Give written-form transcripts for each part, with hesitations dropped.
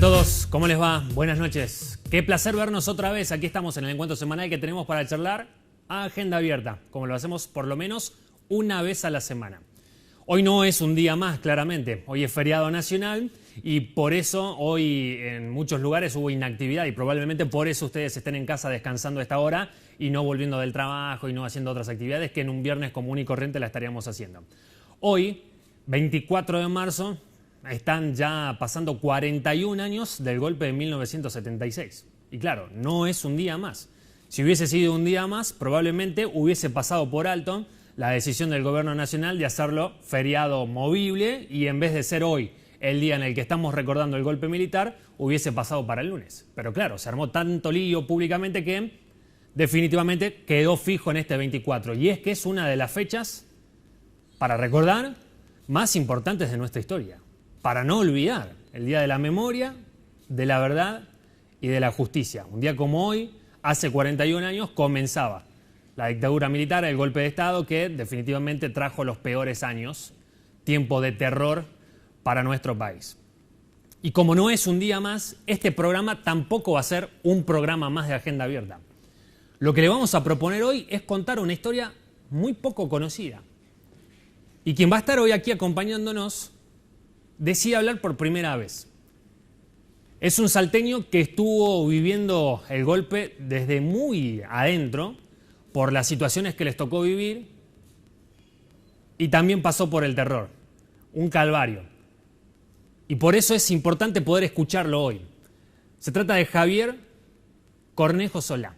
todos, ¿cómo les va? Buenas noches. Qué placer vernos otra vez. Aquí estamos en el encuentro semanal que tenemos para charlar a agenda abierta, como lo hacemos por lo menos una vez a la semana. Hoy no es un día más, claramente. Hoy es feriado nacional y por eso hoy en muchos lugares hubo inactividad y probablemente por eso ustedes estén en casa descansando a esta hora y no volviendo del trabajo y no haciendo otras actividades que en un viernes común y corriente la estaríamos haciendo. Hoy, 24 de marzo, están ya pasando 41 años del golpe de 1976. Y claro, no es un día más. Si hubiese sido un día más, probablemente hubiese pasado por alto la decisión del gobierno nacional de hacerlo feriado movible y en vez de ser hoy el día en el que estamos recordando el golpe militar, hubiese pasado para el lunes. Pero claro, se armó tanto lío públicamente que definitivamente quedó fijo en este 24. Y es que es una de las fechas, para recordar, más importantes de nuestra historia. Para no olvidar, el Día de la Memoria, de la Verdad y de la Justicia. Un día como hoy, hace 41 años, comenzaba la dictadura militar, el golpe de Estado, que definitivamente trajo los peores años, tiempo de terror para nuestro país. Y como no es un día más, este programa tampoco va a ser un programa más de agenda abierta. Lo que le vamos a proponer hoy es contar una historia muy poco conocida. Y quien va a estar hoy aquí acompañándonos decide hablar por primera vez. Es un salteño que estuvo viviendo el golpe desde muy adentro por las situaciones que les tocó vivir y también pasó por el terror, un calvario. Y por eso es importante poder escucharlo hoy. Se trata de Javier Cornejo Solá.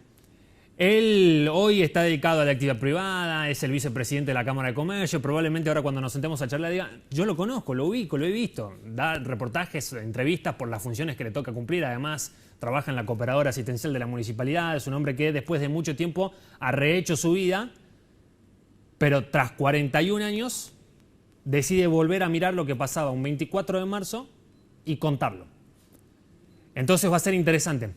Él hoy está dedicado a la actividad privada, es el vicepresidente de la Cámara de Comercio, probablemente ahora cuando nos sentemos a charlar diga, yo lo conozco, lo ubico, lo he visto, da reportajes, entrevistas por las funciones que le toca cumplir, además trabaja en la cooperadora asistencial de la municipalidad, es un hombre que después de mucho tiempo ha rehecho su vida, pero tras 41 años decide volver a mirar lo que pasaba un 24 de marzo y contarlo. Entonces va a ser interesante,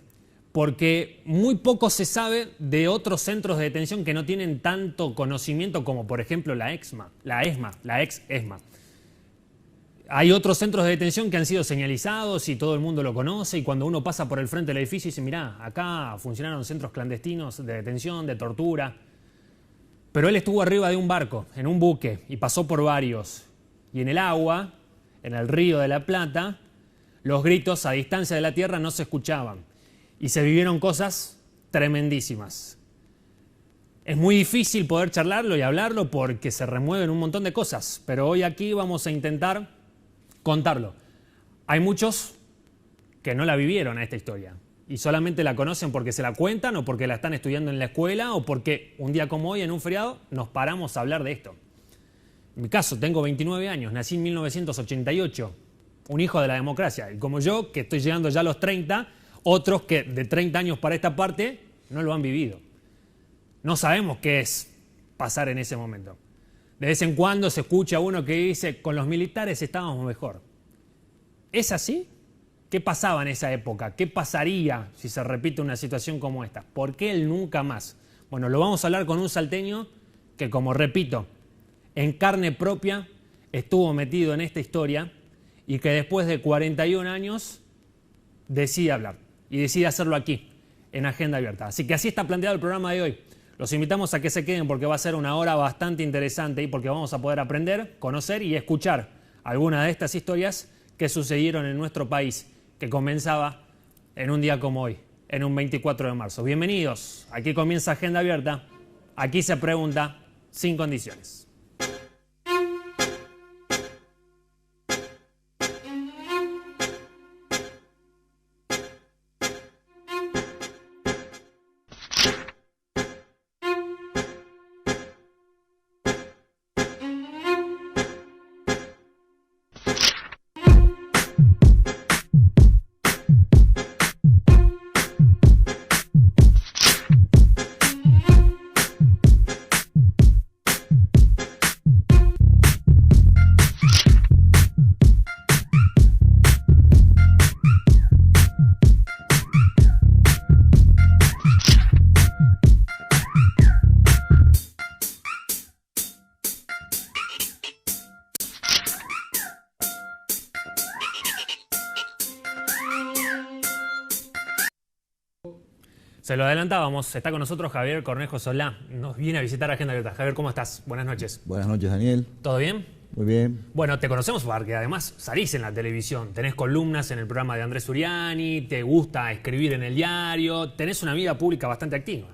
porque muy poco se sabe de otros centros de detención que no tienen tanto conocimiento como, por ejemplo, la ex ESMA. Hay otros centros de detención que han sido señalizados y todo el mundo lo conoce y cuando uno pasa por el frente del edificio dice, mirá, acá funcionaron centros clandestinos de detención, de tortura. Pero él estuvo arriba de un barco, en un buque, y pasó por varios. Y en el agua, en el río de la Plata, los gritos a distancia de la tierra no se escuchaban. Y se vivieron cosas tremendísimas. Es muy difícil poder charlarlo y hablarlo porque se remueven un montón de cosas, pero hoy aquí vamos a intentar contarlo. Hay muchos que no la vivieron a esta historia y solamente la conocen porque se la cuentan o porque la están estudiando en la escuela o porque un día como hoy, en un feriado, nos paramos a hablar de esto. En mi caso, tengo 29 años, nací en 1988, un hijo de la democracia. Y como yo, que estoy llegando ya a los 30, otros que de 30 años para esta parte no lo han vivido. No sabemos qué es pasar en ese momento. De vez en cuando se escucha uno que dice, con los militares estábamos mejor. ¿Es así? ¿Qué pasaba en esa época? ¿Qué pasaría si se repite una situación como esta? ¿Por qué el nunca más? Bueno, lo vamos a hablar con un salteño que, como repito, en carne propia estuvo metido en esta historia y que después de 41 años decide hablar. Y decide hacerlo aquí, en Agenda Abierta. Así que así está planteado el programa de hoy. Los invitamos a que se queden porque va a ser una hora bastante interesante y porque vamos a poder aprender, conocer y escuchar algunas de estas historias que sucedieron en nuestro país, que comenzaba en un día como hoy, en un 24 de marzo. Bienvenidos, aquí comienza Agenda Abierta. Aquí se pregunta sin condiciones. Se lo adelantábamos, está con nosotros Javier Cornejo Solá, nos viene a visitar Agenda Abierta. Javier, ¿cómo estás? Buenas noches. Buenas noches, Daniel. ¿Todo bien? Muy bien. Bueno, te conocemos porque además salís en la televisión, tenés columnas en el programa de Andrés Uriani, te gusta escribir en el diario, tenés una vida pública bastante activa.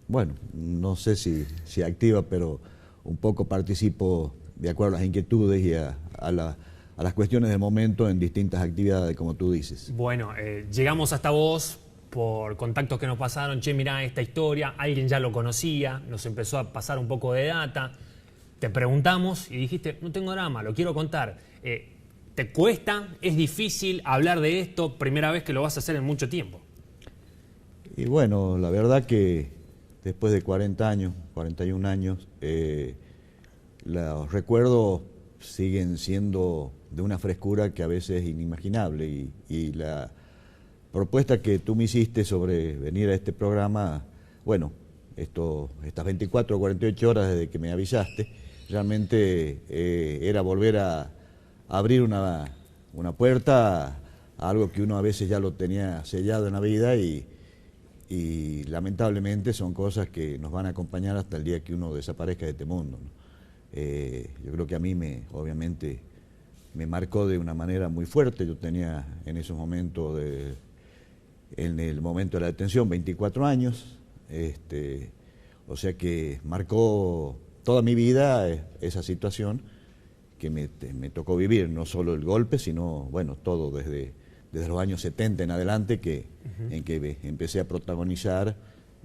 Bueno, no sé si activa, pero un poco participo de acuerdo a las inquietudes y a las cuestiones del momento en distintas actividades, como tú dices. Bueno, llegamos hasta vos por contactos que nos pasaron. Che, mirá esta historia, alguien ya lo conocía, nos empezó a pasar un poco de data. Te preguntamos y dijiste, no tengo drama, lo quiero contar. ¿Te cuesta? ¿Es difícil hablar de esto? Primera vez que lo vas a hacer en mucho tiempo. Y bueno, la verdad que después de 40 años, 41 años, los recuerdos siguen siendo de una frescura que a veces es inimaginable. Y la propuesta que tú me hiciste sobre venir a este programa, bueno, estas 24 o 48 horas desde que me avisaste, realmente era volver a abrir una puerta a algo que uno a veces ya lo tenía sellado en la vida y lamentablemente son cosas que nos van a acompañar hasta el día que uno desaparezca de este mundo, ¿no? Yo creo que a mí obviamente me marcó de una manera muy fuerte. Yo tenía en esos momentos, en el momento de la detención, 24 años, o sea que marcó toda mi vida esa situación que me tocó vivir, no solo el golpe, sino, bueno, todo desde los años 70 en adelante, en que empecé a protagonizar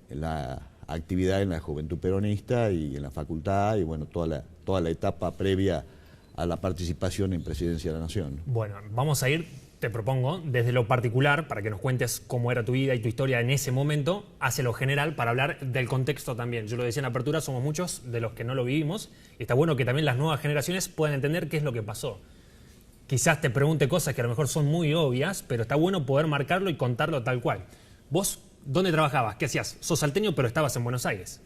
la actividad en la Juventud Peronista y en la facultad, y bueno, toda la etapa previa a la participación en Presidencia de la Nación. Bueno, vamos a ir, te propongo, desde lo particular, para que nos cuentes cómo era tu vida y tu historia en ese momento, hacia lo general, para hablar del contexto también. Yo lo decía en la apertura, somos muchos de los que no lo vivimos, y está bueno que también las nuevas generaciones puedan entender qué es lo que pasó. Quizás te pregunte cosas que a lo mejor son muy obvias, pero está bueno poder marcarlo y contarlo tal cual. ¿Vos dónde trabajabas? ¿Qué hacías? Sos salteño, pero estabas en Buenos Aires.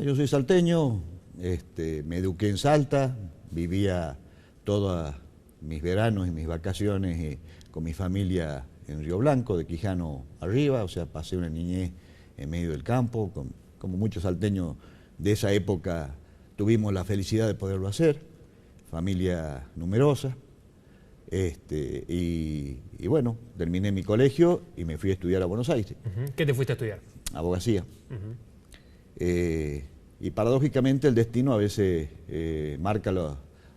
Yo soy salteño, me eduqué en Salta, vivía todos mis veranos y mis vacaciones con mi familia en Río Blanco, de Quijano arriba, o sea, pasé una niñez en medio del campo, como muchos salteños de esa época tuvimos la felicidad de poderlo hacer, familia numerosa. Y bueno, terminé mi colegio y me fui a estudiar a Buenos Aires. ¿Qué te fuiste a estudiar? Abogacía. Y paradójicamente el destino a veces marca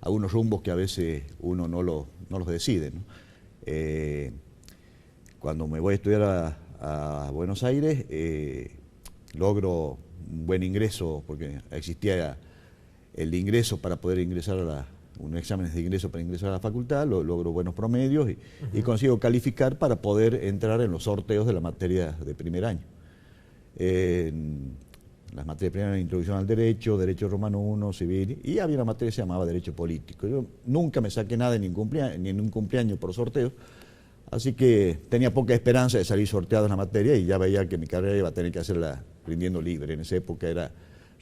algunos rumbos que a veces uno no los decide, ¿no? Cuando me voy a estudiar a Buenos Aires, logro un buen ingreso, porque existía el ingreso para poder ingresar unos exámenes de ingreso para ingresar a la facultad, logro buenos promedios y consigo calificar para poder entrar en los sorteos de la materia de primer año. Las materias de primer año, introducción al derecho romano 1, civil, y había una materia que se llamaba derecho político. Yo nunca me saqué nada en ningún cumpleaños por sorteo, así que tenía poca esperanza de salir sorteado en la materia y ya veía que mi carrera iba a tener que hacerla rindiendo libre. En esa época era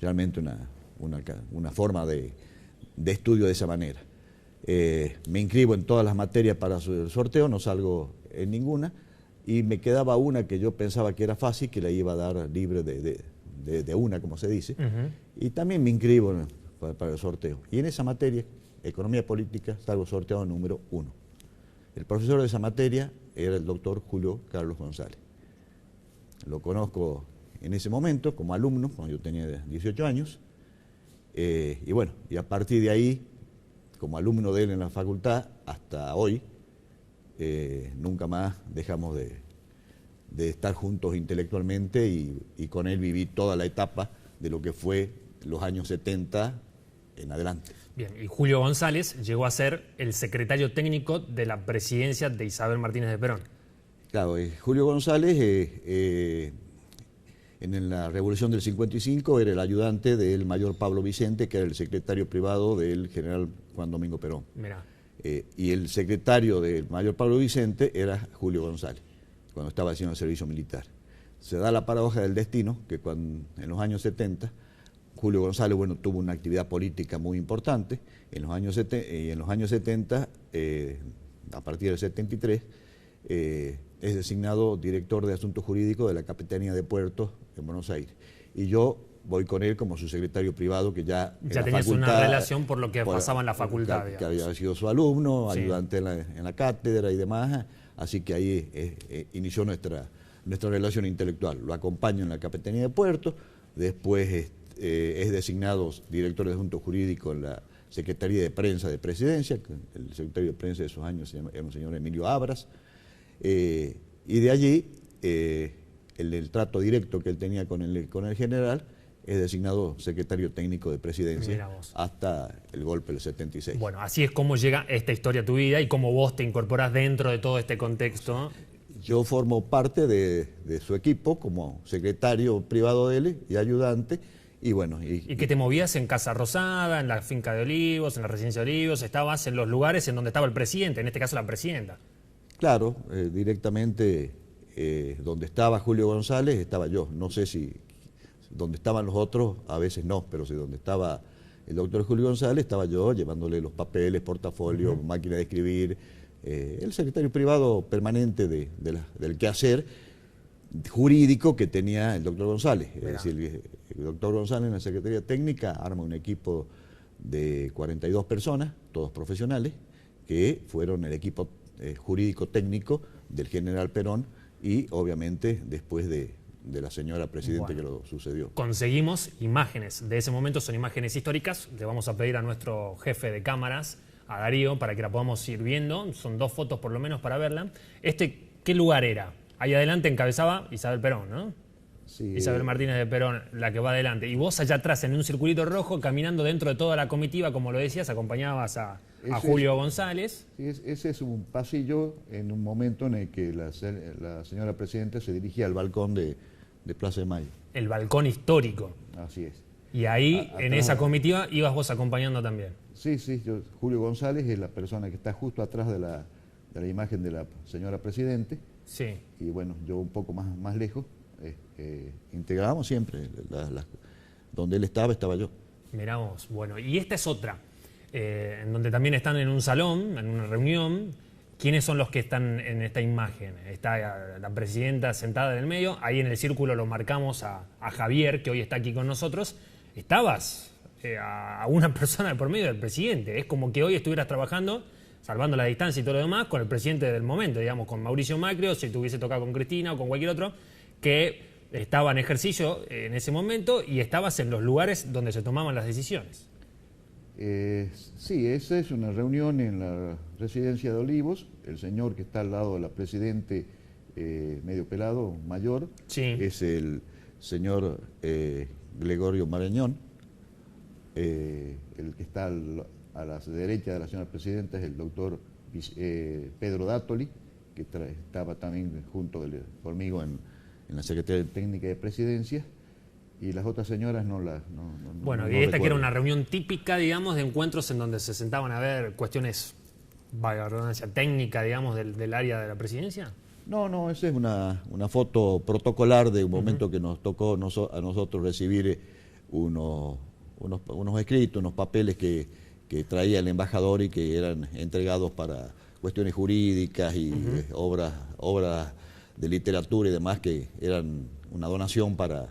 realmente una forma de estudio de esa manera. Me inscribo en todas las materias para el sorteo, no salgo en ninguna, y me quedaba una que yo pensaba que era fácil, que la iba a dar libre de una, como se dice, y también me inscribo para el sorteo. Y en esa materia, economía política, salgo sorteado número 1. El profesor de esa materia era el doctor Julio Carlos González. Lo conozco en ese momento como alumno, cuando yo tenía 18 años, y bueno, y a partir de ahí, como alumno de él en la facultad, hasta hoy, nunca más dejamos de estar juntos intelectualmente y con él viví toda la etapa de lo que fue los años 70 en adelante. Bien, y Julio González llegó a ser el secretario técnico de la presidencia de Isabel Martínez de Perón. Claro, Julio González en la Revolución del 55 era el ayudante del mayor Pablo Vicente, que era el secretario privado del general Juan Domingo Perón. Mirá. Y el secretario del mayor Pablo Vicente era Julio González, cuando estaba haciendo el servicio militar. Se da la paradoja del destino, que en los años 70, Julio González, bueno, tuvo una actividad política muy importante. En los años 70, a partir del 73, es designado director de Asuntos Jurídicos de la Capitanía de Puertos en Buenos Aires. Y yo voy con él como su secretario privado, que ya tenías una relación por lo que pasaba en la facultad. Que había sido su alumno, Sí. ayudante en la cátedra y demás, así que ahí inició nuestra relación intelectual. Lo acompaño en la Capitanía de Puertos, después es designado director de Asuntos Jurídicos en la Secretaría de Prensa de Presidencia, el secretario de Prensa de esos años era un señor Emilio Abras, y de allí el trato directo que él tenía con el general es designado secretario técnico de Presidencia hasta el golpe del 76. Bueno, así es como llega esta historia a tu vida y cómo vos te incorporás dentro de todo este contexto. Yo formo parte de su equipo como secretario privado de él y ayudante. Y bueno, ¿Y que te movías en Casa Rosada, en la finca de Olivos, en la residencia de Olivos? Estabas en los lugares en donde estaba el presidente, en este caso la presidenta. Claro, directamente donde estaba Julio González estaba yo. No sé si donde estaban los otros, a veces no, pero si donde estaba el doctor Julio González estaba yo llevándole los papeles, portafolio, máquina de escribir, el secretario privado permanente del quehacer jurídico que tenía el doctor González. Es decir, el doctor González en la Secretaría Técnica arma un equipo de 42 personas, todos profesionales, que fueron el equipo jurídico técnico del general Perón y obviamente después de la señora presidente que lo sucedió. Conseguimos imágenes de ese momento, son imágenes históricas. Le vamos a pedir a nuestro jefe de cámaras, a Darío, para que la podamos ir viendo. Son 2 fotos por lo menos para verla. ¿Qué lugar era? Ahí adelante encabezaba Isabel Perón, ¿no? Sí, Isabel Martínez de Perón, la que va adelante. Y vos allá atrás, en un circulito rojo, caminando dentro de toda la comitiva, como lo decías, acompañabas a Julio González. Sí, ese es un pasillo en un momento en el que la señora presidenta se dirigía al balcón de Plaza de Mayo. El balcón histórico. Así es. Y ahí, en esa comitiva, ibas vos acompañando también. Sí, Julio González es la persona que está justo atrás de la imagen de la señora presidente. Sí. Y bueno, yo un poco más lejos, integrábamos siempre, donde él estaba yo. Mirá vos, bueno, y esta es otra, en donde también están en un salón, en una reunión. ¿Quiénes son los que están en esta imagen? Está la presidenta sentada en el medio, ahí en el círculo lo marcamos a Javier, que hoy está aquí con nosotros. Estabas a una persona por medio del presidente, es como que hoy estuvieras trabajando, salvando la distancia y todo lo demás, con el presidente del momento, digamos, con Mauricio Macri, o si te hubiese tocado con Cristina o con cualquier otro, que estaba en ejercicio en ese momento y estabas en los lugares donde se tomaban las decisiones. Sí, esa es una reunión en la residencia de Olivos. El señor que está al lado de la presidente, medio pelado, mayor, Sí. es el señor Gregorio Marañón. El que está a la derecha de la señora presidenta es el doctor Pedro Dátoli, que estaba también junto conmigo en la Secretaría Técnica de Presidencia. Y las otras señoras Bueno, no y esta recuerdo. que era una reunión típica, digamos, de encuentros en donde se sentaban a ver cuestiones, valga la redundancia, técnica, digamos, del área de la presidencia. No, esa es una foto protocolar de un momento que nos tocó a nosotros recibir unos escritos, unos papeles que traía el embajador y que eran entregados para cuestiones jurídicas y obras de literatura y demás que eran una donación para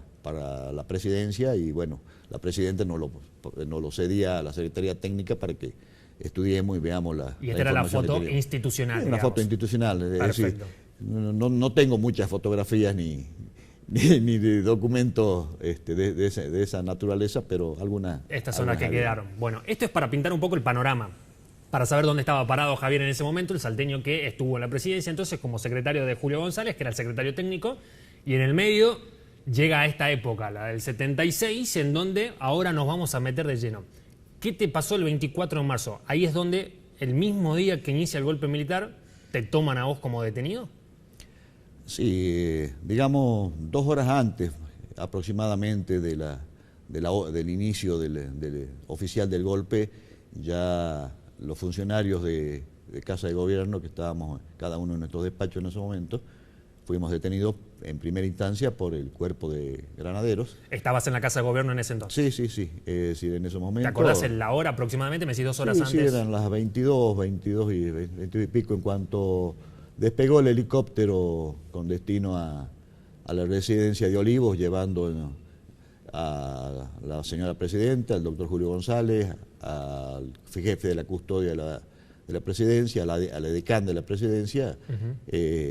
la presidencia y bueno, la presidenta nos lo cedía a la Secretaría Técnica para que estudiemos y veamos la Y esta era la información foto que tenía. institucional, Una digamos. foto institucional, es decir, Perfecto. no tengo muchas fotografías ni de documentos de esa naturaleza, pero algunas. Estas son las que quedaron. Bueno, esto es para pintar un poco el panorama, para saber dónde estaba parado Javier en ese momento, el salteño que estuvo en la presidencia, entonces como secretario de Julio González, que era el secretario técnico, y en el medio llega a esta época, la del 76, en donde ahora nos vamos a meter de lleno. ¿Qué te pasó el 24 de marzo? Ahí es donde, el mismo día que inicia el golpe militar, te toman a vos como detenido. Sí, digamos 2 horas antes aproximadamente del inicio del oficial del golpe, ya los funcionarios de Casa de Gobierno, que estábamos cada uno en nuestros despachos en ese momento, fuimos detenidos en primera instancia por el cuerpo de granaderos. Estabas en la Casa de Gobierno en ese entonces. Sí, es decir, en ese momento. ¿Te acordás en la hora aproximadamente? Me decís 2 horas Sí, antes. eran las 22 y pico en cuanto despegó el helicóptero con destino a la residencia de Olivos, llevando a la señora presidenta, al doctor Julio González, al jefe de la custodia de la presidencia, a la decana de la presidencia.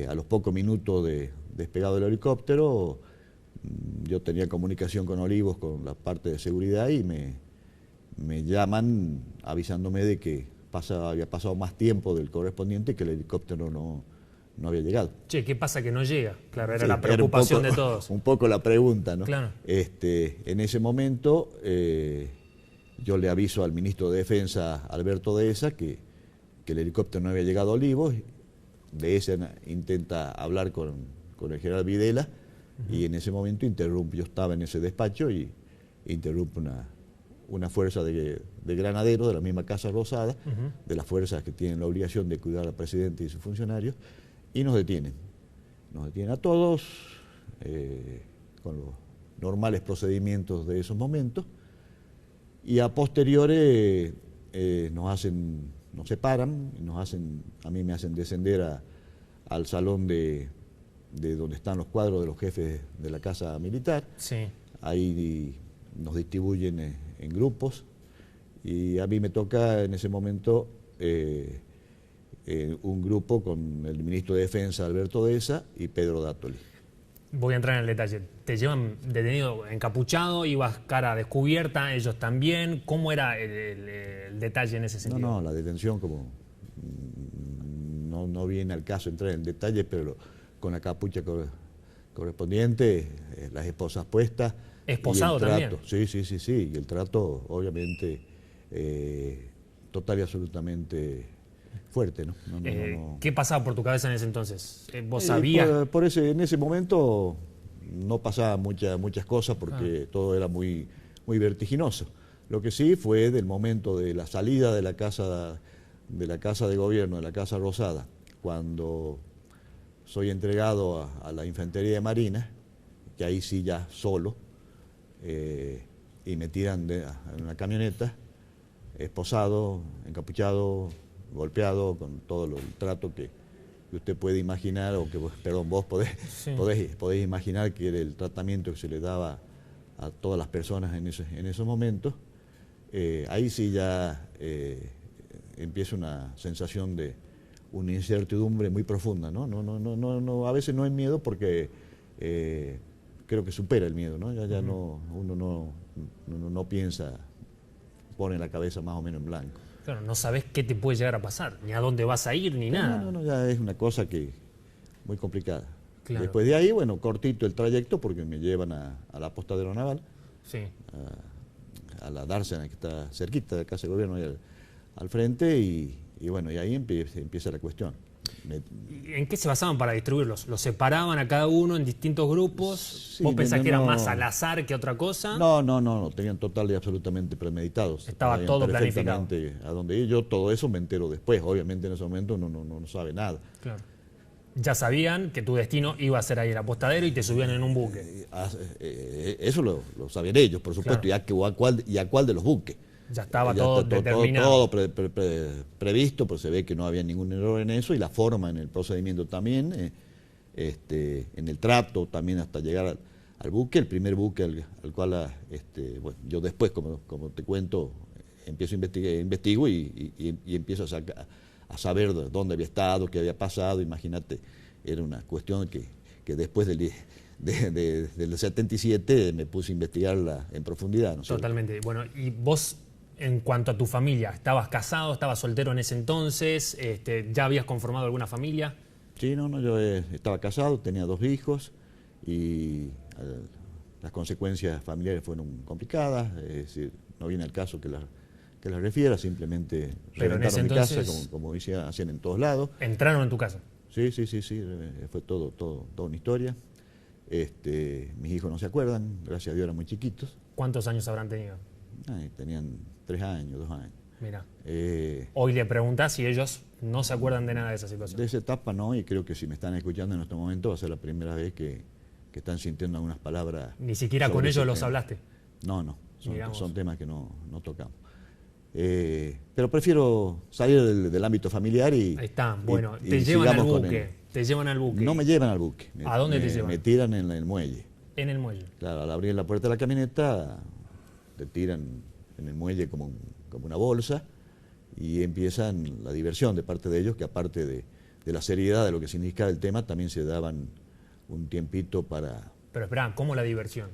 A los pocos minutos de despegado del helicóptero, yo tenía comunicación con Olivos, con la parte de seguridad, y me llaman avisándome de que había pasado más tiempo del correspondiente, que el helicóptero no había llegado. Che, ¿qué pasa que no llega? Claro, era la preocupación de todos. Un poco la pregunta, ¿no? Claro. En ese momento yo le aviso al ministro de Defensa, Alberto Dehesa, que el helicóptero no había llegado a Olivos. Dehesa intenta hablar con el general Videla, y en ese momento yo estaba en ese despacho, y interrumpe una fuerza de granaderos de la misma Casa Rosada, de las fuerzas que tienen la obligación de cuidar al presidente y sus funcionarios, y nos detienen. Nos detienen a todos, con los normales procedimientos de esos momentos, y a posteriores nos separan, a mí me hacen descender al salón de donde están los cuadros de los jefes de la Casa Militar. Sí. Ahí nos distribuyen en grupos, y a mí me toca en ese momento un grupo con el ministro de Defensa, Alberto Dehesa, y Pedro D'Átoli. Voy a entrar en el detalle. ¿Te llevan detenido encapuchado? ¿Ibas cara descubierta? ¿Ellos también? ¿Cómo era el detalle en ese sentido? No, la detención, como no viene al caso entrar en detalles, pero con la capucha correspondiente, las esposas puestas. ¿Esposado también? Sí, y el trato, obviamente, total y absolutamente fuerte, ¿no? ¿Qué pasaba por tu cabeza en ese entonces? ¿Vos sabías? En ese momento no pasaban muchas cosas, porque todo era muy, muy vertiginoso. Lo que sí fue del momento de la salida de la casa de gobierno, de la Casa Rosada, cuando soy entregado a la Infantería de Marina, que ahí sí ya solo, y me tiran en una camioneta, esposado, encapuchado, golpeado, con todo el trato que usted puede imaginar, o que, perdón, vos podés imaginar, que era el tratamiento que se le daba a todas las personas en esos momentos. Ahí sí ya empieza una sensación de una incertidumbre muy profunda, ¿no? A veces no es miedo, porque creo que supera el miedo, ¿no? Uno no piensa, pone la cabeza más o menos en blanco. Claro, no sabés qué te puede llegar a pasar, ni a dónde vas a ir, ni nada. No, ya es una cosa que muy complicada. Claro. Después de ahí, bueno, cortito el trayecto, porque me llevan a la Apostadero Naval, Sí. a la dársena, que está cerquita de la Casa de Gobierno, ahí al frente, y bueno, y ahí empieza la cuestión. ¿En qué se basaban para distribuirlos? ¿Los separaban a cada uno en distintos grupos? Sí, ¿Vos pensás que era más al azar que otra cosa? No, tenían total y absolutamente premeditados. Estaba Sabían todo planificado. perfectamente a dónde ir. Yo todo eso me entero después. Obviamente en ese momento uno no sabe nada. Claro. Ya sabían que tu destino iba a ser ahí el Apostadero, y te subían en un buque. Eso lo sabían ellos, por supuesto, Claro. y a cuál de los buques. Ya estaba todo determinado. Todo previsto, pero se ve que no había ningún error en eso, y la forma en el procedimiento también, en el trato también, hasta llegar al buque, el primer buque al cual bueno, yo después, como te cuento, empiezo a investigo y empiezo a saber dónde había estado, qué había pasado. Imagínate, era una cuestión que después del 77 me puse a investigarla en profundidad, ¿no? Totalmente. Bueno, y vos, en cuanto a tu familia, ¿estabas casado, estabas soltero en ese entonces? ¿Ya habías conformado alguna familia? Sí, yo estaba casado, tenía 2 hijos, y las consecuencias familiares fueron complicadas. Es decir, no viene al caso que las refiera, simplemente reventaron mi casa, como hacían en todos lados. ¿Entraron en tu casa? Sí, fue toda una historia. Mis hijos no se acuerdan, gracias a Dios eran muy chiquitos. ¿Cuántos años habrán tenido? Tenían 3 años, 2 años. Mira, hoy le preguntás si ellos no se acuerdan de nada de esa situación. De esa etapa no, y creo que si me están escuchando en este momento va a ser la primera vez que están sintiendo algunas palabras. ¿Ni siquiera con ellos los hablaste? No, son temas que no tocamos. Pero prefiero salir del ámbito familiar y... Ahí está, bueno, y te llevan al sigamos buque. Te llevan al buque. No me llevan al buque. ¿A dónde te llevan? Me tiran en el muelle. En el muelle. Claro, al abrir la puerta de la camioneta, te tiran en el muelle como una bolsa y empiezan la diversión de parte de ellos, que aparte de la seriedad de lo que significa el tema, también se daban un tiempito para... Pero espera, ¿cómo la diversión?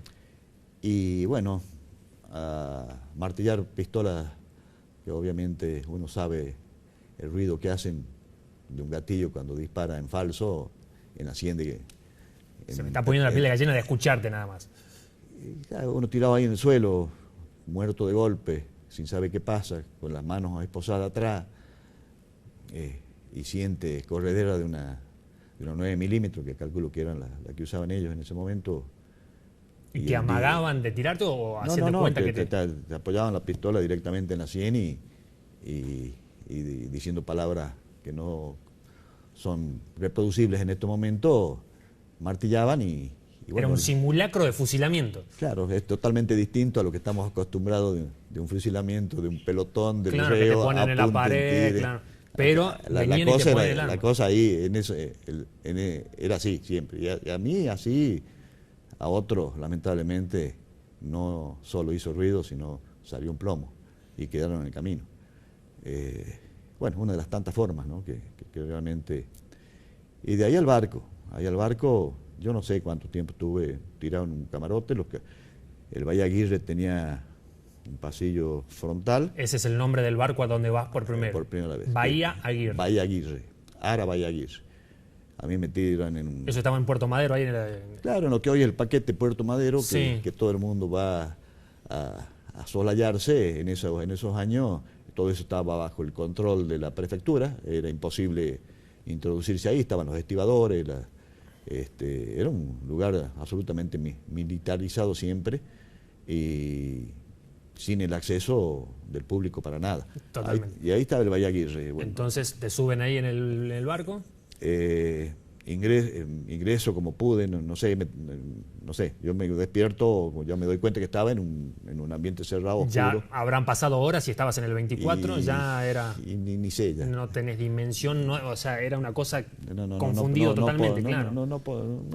Y bueno, a martillar pistolas, que obviamente uno sabe el ruido que hacen de un gatillo cuando dispara en falso, en la sien de... Se me está poniendo la piel de gallina de escucharte nada más. Uno tirado ahí en el suelo, muerto de golpe, sin saber qué pasa, con las manos esposadas atrás, y siente corredera de una 9 milímetros, que calculo que eran la que usaban ellos en ese momento. ¿Y te amagaban de tirarte o haciendo cuenta que te apoyaban la pistola directamente en la sien y diciendo palabras que no son reproducibles en este momento, martillaban y bueno, era un simulacro de fusilamiento. Claro, es totalmente distinto a lo que estamos acostumbrados de un fusilamiento, de un pelotón, de claro, que te ponen en la pared, claro. Pero la cosa ahí era así siempre. Y a mí así, a otros lamentablemente no solo hizo ruido, sino salió un plomo y quedaron en el camino. Bueno, una de las tantas formas, ¿no? que realmente... Y de ahí al barco, yo no sé cuánto tiempo estuve tirado en un camarote. El Bahía Aguirre tenía un pasillo frontal. Ese es el nombre del barco a donde vas por primera vez. Bahía Aguirre. Bahía Aguirre, Ara Bahía Aguirre. A mí me tiran en un... Eso estaba en Puerto Madero, ahí en Claro, en lo que hoy es el paquete Puerto Madero, sí, que todo el mundo va a solayarse. En esos años todo eso estaba bajo el control de la prefectura, era imposible introducirse ahí, estaban los estibadores, era un lugar absolutamente militarizado siempre y sin el acceso del público para nada. Totalmente. Y ahí estaba el Bahía Aguirre. Bueno, entonces, ¿te suben ahí en el barco? Ingreso como pude, no sé, yo me despierto, ya me doy cuenta que estaba en un ambiente cerrado, oscuro. Ya habrán pasado horas y estabas en el 24, ya era... Y ni sé ya. No tenés dimensión, o sea, era una cosa confundido totalmente, claro.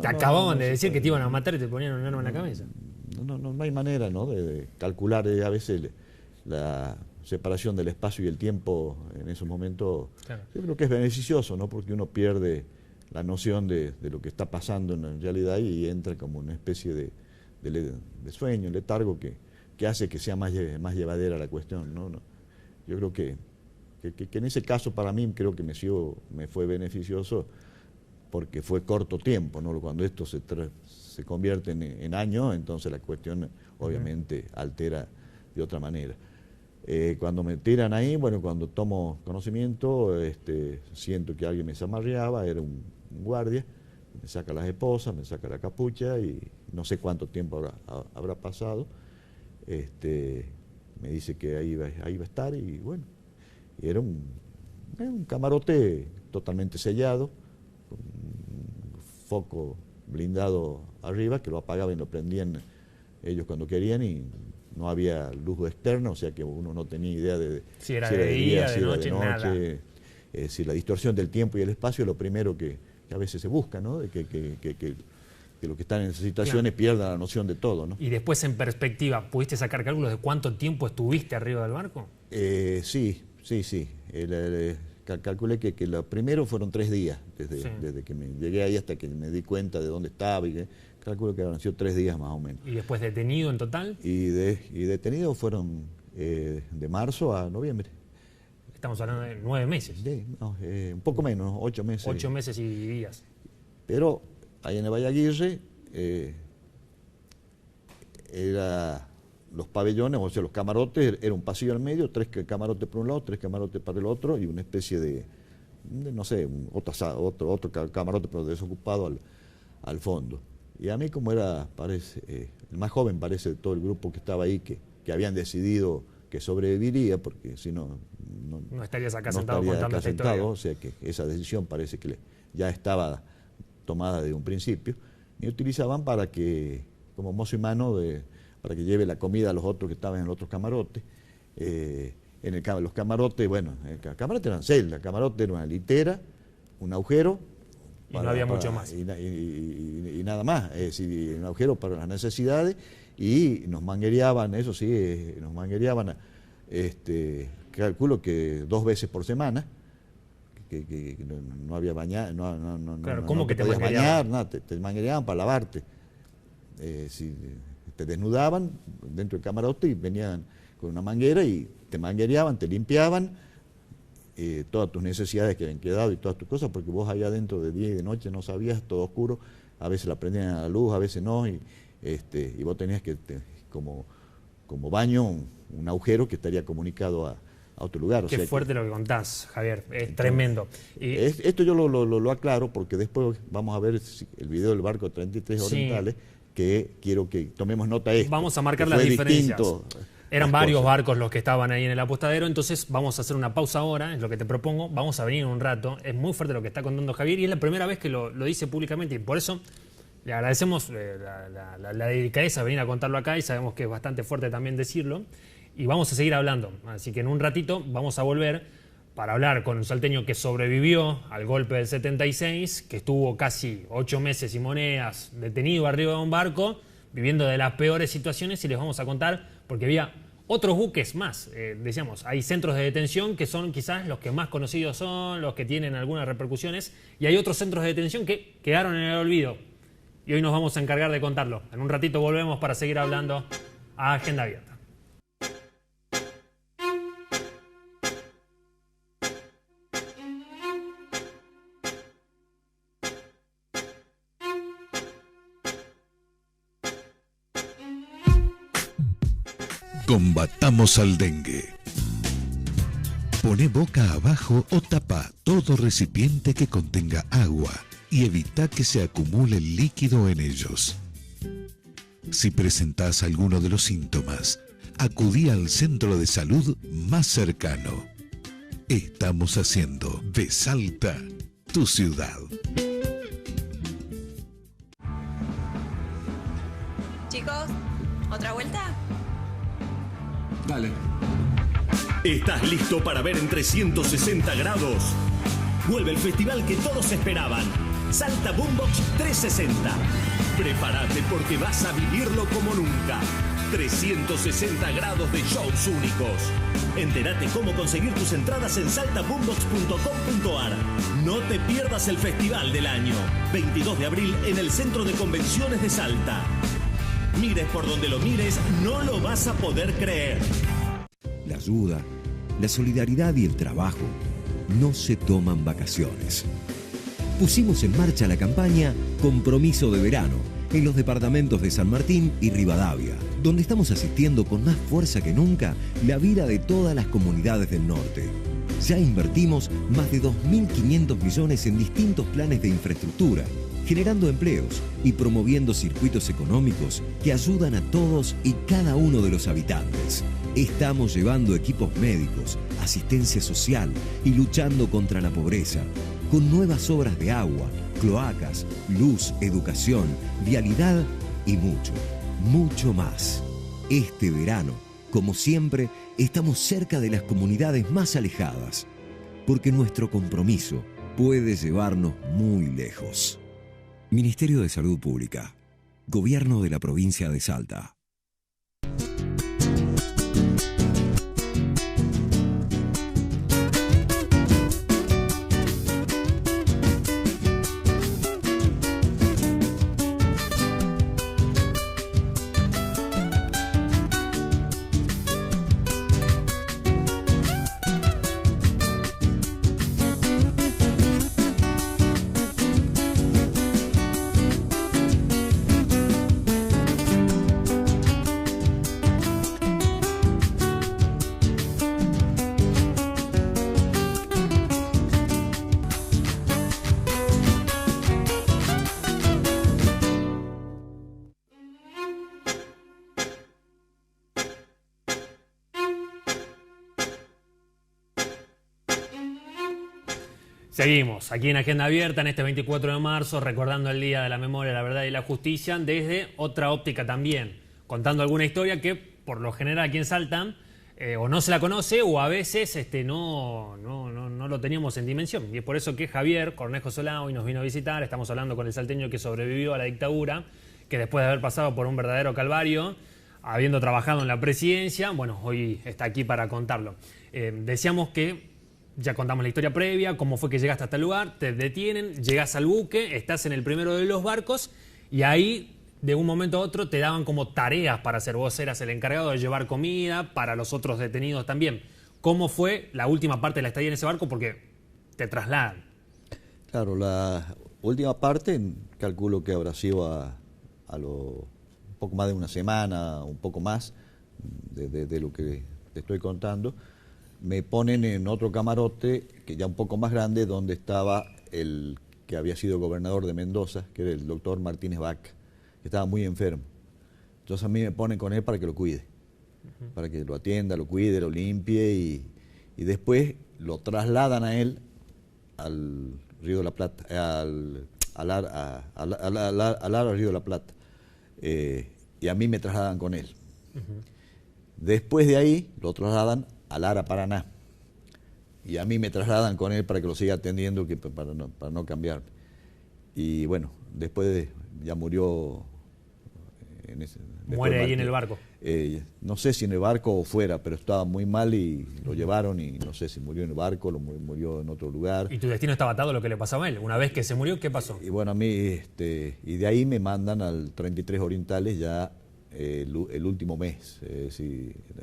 Te acababan de decir que te iban a matar y te ponían un arma en la cabeza. No hay manera, ¿no?, de calcular a veces la separación del espacio y el tiempo en esos momentos. Claro. Yo creo que es beneficioso, ¿no?, porque uno pierde la noción de lo que está pasando en realidad y entra como una especie de sueño, letargo que hace que sea más llevadera la cuestión, ¿no? Yo creo que en ese caso para mí creo que me fue beneficioso porque fue corto tiempo, ¿no? Cuando esto se convierte en años, entonces la cuestión obviamente altera de otra manera. Cuando me tiran ahí, bueno, cuando tomo conocimiento, siento que alguien me zamarreaba, era un guardia, me saca las esposas, me saca la capucha y no sé cuánto tiempo habrá pasado. Me dice que ahí iba a estar y bueno, y era un camarote totalmente sellado, con un foco blindado arriba que lo apagaban y lo prendían ellos cuando querían y no había luz externa, o sea que uno no tenía idea de si era de día, si de era noche, nada. Si la distorsión del tiempo y el espacio es lo primero que a veces se busca, ¿no? De que los que están en esas situaciones pierdan la noción de todo, ¿no? Y después, en perspectiva, ¿pudiste sacar cálculos de cuánto tiempo estuviste arriba del barco? Sí. Calculé que lo primero fueron 3 días, desde que me llegué ahí hasta que me di cuenta de dónde estaba, y calculo que habrán sido 3 días más o menos. ¿Y después detenido en total? Y detenidos fueron de marzo a noviembre. Estamos hablando de 9 meses. Un poco menos, 8 meses. 8 meses y días. Pero ahí en el Bahía Aguirre los pabellones, o sea, los camarotes, era un pasillo al medio, 3 camarotes por un lado, 3 camarotes para el otro y una especie de no sé, otro camarote pero desocupado al fondo. Y a mí, como parece, el más joven parece de todo el grupo que estaba ahí, que habían decidido que sobreviviría, porque si no estarías acá sentado contando esta historia. O sea que esa decisión parece que ya estaba tomada de un principio, y utilizaban como mozo y mano para que lleve la comida a los otros que estaban en los otros camarotes. Los camarotes, bueno, el camarote eran celdas, el camarote era una litera, un agujero, Y no había mucho más. Y nada más, es decir, un agujero para las necesidades, y nos manguereaban, eso sí, nos manguereaban, calculo que 2 veces por semana, que no había bañar, Claro, ¿cómo no que te te podías manguereaban? bañar, nada, te manguereaban para lavarte. Si te desnudaban dentro del camarote y venían con una manguera y te manguereaban, te limpiaban todas tus necesidades que habían quedado y todas tus cosas, porque vos allá adentro de día y de noche no sabías, todo oscuro, a veces la prendían a la luz, a veces no, y vos tenías que, como baño, un agujero que estaría comunicado a otro lugar. Qué fuerte lo que contás, Javier, es tremendo. Esto yo lo aclaro porque después vamos a ver el video del barco 33 Orientales, que quiero que tomemos nota de esto. Vamos a marcar las diferencias. Eran varios barcos los que estaban ahí en el apostadero, entonces vamos a hacer una pausa ahora, es lo que te propongo, vamos a venir en un rato. Es muy fuerte lo que está contando Javier y es la primera vez que lo dice públicamente, y por eso le agradecemos la delicadeza de venir a contarlo acá, y sabemos que es bastante fuerte también decirlo, y vamos a seguir hablando. Así que en un ratito vamos a volver para hablar con un salteño que sobrevivió al golpe del 76, que estuvo casi 8 meses y monedas detenido arriba de un barco, viviendo de las peores situaciones, y les vamos a contar, porque había otros buques más. Decíamos, hay centros de detención que son quizás los que más conocidos son, los que tienen algunas repercusiones, y hay otros centros de detención que quedaron en el olvido. Y hoy nos vamos a encargar de contarlo. En un ratito volvemos para seguir hablando a Agenda Abierta. Combatamos al dengue. Poné boca abajo o tapa todo recipiente que contenga agua y evita que se acumule líquido en ellos. Si presentás alguno de los síntomas, acudí al centro de salud más cercano. Estamos haciendo de Salta tu ciudad. Chicos, ¿otra vuelta? Dale. ¿Estás listo para ver en 360 grados? Vuelve el festival que todos esperaban. Salta Boombox 360. Prepárate porque vas a vivirlo como nunca. 360 grados de shows únicos. Entérate cómo conseguir tus entradas en saltaboombox.com.ar. No te pierdas el festival del año. 22 de abril en el Centro de Convenciones de Salta. Mires por donde lo mires, no lo vas a poder creer. La ayuda, la solidaridad y el trabajo no se toman vacaciones. Pusimos en marcha la campaña Compromiso de Verano en los departamentos de San Martín y Rivadavia, donde estamos asistiendo con más fuerza que nunca la vida de todas las comunidades del norte. Ya invertimos más de 2.500 millones en distintos planes de infraestructura, generando empleos y promoviendo circuitos económicos que ayudan a todos y cada uno de los habitantes. Estamos llevando equipos médicos, asistencia social y luchando contra la pobreza, con nuevas obras de agua, cloacas, luz, educación, vialidad y mucho, mucho más. Este verano, como siempre, estamos cerca de las comunidades más alejadas, porque nuestro compromiso puede llevarnos muy lejos. Ministerio de Salud Pública. Gobierno de la Provincia de Salta. Seguimos aquí en Agenda Abierta en este 24 de marzo, recordando el Día de la Memoria, la Verdad y la Justicia, desde otra óptica también, contando alguna historia que, por lo general aquí en Salta, o no se la conoce o a veces no lo teníamos en dimensión. Y es por eso que Javier Cornejo Solá hoy nos vino a visitar. Estamos hablando con el salteño que sobrevivió a la dictadura, que después de haber pasado por un verdadero calvario, habiendo trabajado en la presidencia, bueno, hoy está aquí para contarlo. Decíamos que ya contamos la historia previa, cómo fue que llegaste hasta el lugar, te detienen, llegas al buque, estás en el primero de los barcos y ahí de un momento a otro te daban como tareas para hacer. Vos eras el encargado de llevar comida para los otros detenidos también. ¿Cómo fue la última parte de la estadía en ese barco? Porque te trasladan. Claro, la última parte calculo que habrá sido un poco más de una semana, un poco más de lo que te estoy contando. Me ponen en otro camarote, que ya un poco más grande, donde estaba el que había sido gobernador de Mendoza, que era el doctor Martínez Vaca, que estaba muy enfermo. Entonces a mí me ponen con él para que lo cuide, para que lo atienda, lo cuide, lo limpie y después lo trasladan a él al Río de la Plata, al Río de la Plata, y a mí me trasladan con él. Después de ahí lo trasladan al Ara Paraná y a mí me trasladan con él para que lo siga atendiendo, para no cambiarme. Y bueno, después ya murió. Muere ahí en el barco. No sé si en el barco o fuera, pero estaba muy mal y lo llevaron y no sé si murió en el barco o murió en otro lugar. ¿Y tu destino estaba atado a lo que le pasaba a él? Una vez que se murió, ¿qué pasó? Y bueno, a mí, y de ahí me mandan al 33 Orientales ya el último mes,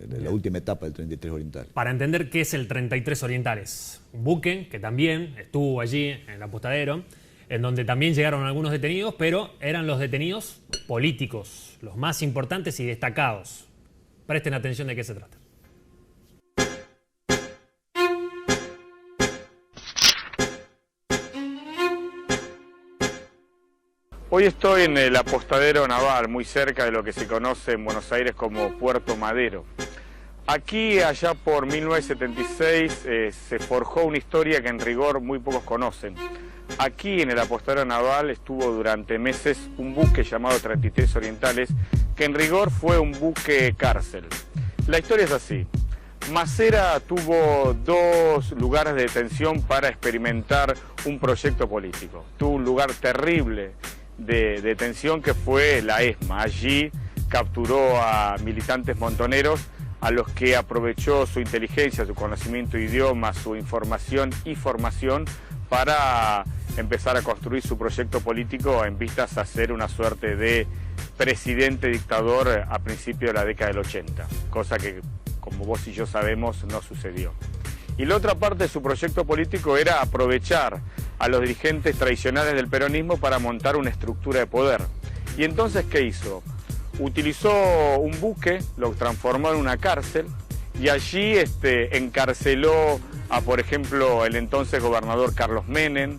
la última etapa del 33 Orientales. Para entender qué es el 33 Orientales, un buque que también estuvo allí en el apostadero, en donde también llegaron algunos detenidos, pero eran los detenidos políticos, los más importantes y destacados. Presten atención de qué se trata. Hoy estoy en el apostadero naval, muy cerca de lo que se conoce en Buenos Aires como Puerto Madero. Aquí, allá por 1976, se forjó una historia que en rigor muy pocos conocen. Aquí en el apostadero naval estuvo durante meses un buque llamado 33 Orientales, que en rigor fue un buque cárcel. La historia es así. Macera tuvo dos lugares de detención para experimentar un proyecto político. Tuvo un lugar terrible de detención que fue la ESMA. Allí capturó a militantes montoneros a los que aprovechó su inteligencia, su conocimiento de idiomas, su información y formación para empezar a construir su proyecto político en vistas a ser una suerte de presidente dictador a principios de la década del 80, cosa que, como vos y yo sabemos, no sucedió. Y la otra parte de su proyecto político era aprovechar a los dirigentes tradicionales del peronismo para montar una estructura de poder. Y entonces, ¿qué hizo? Utilizó un buque, lo transformó en una cárcel y allí encarceló a, por ejemplo, el entonces gobernador Carlos Menem,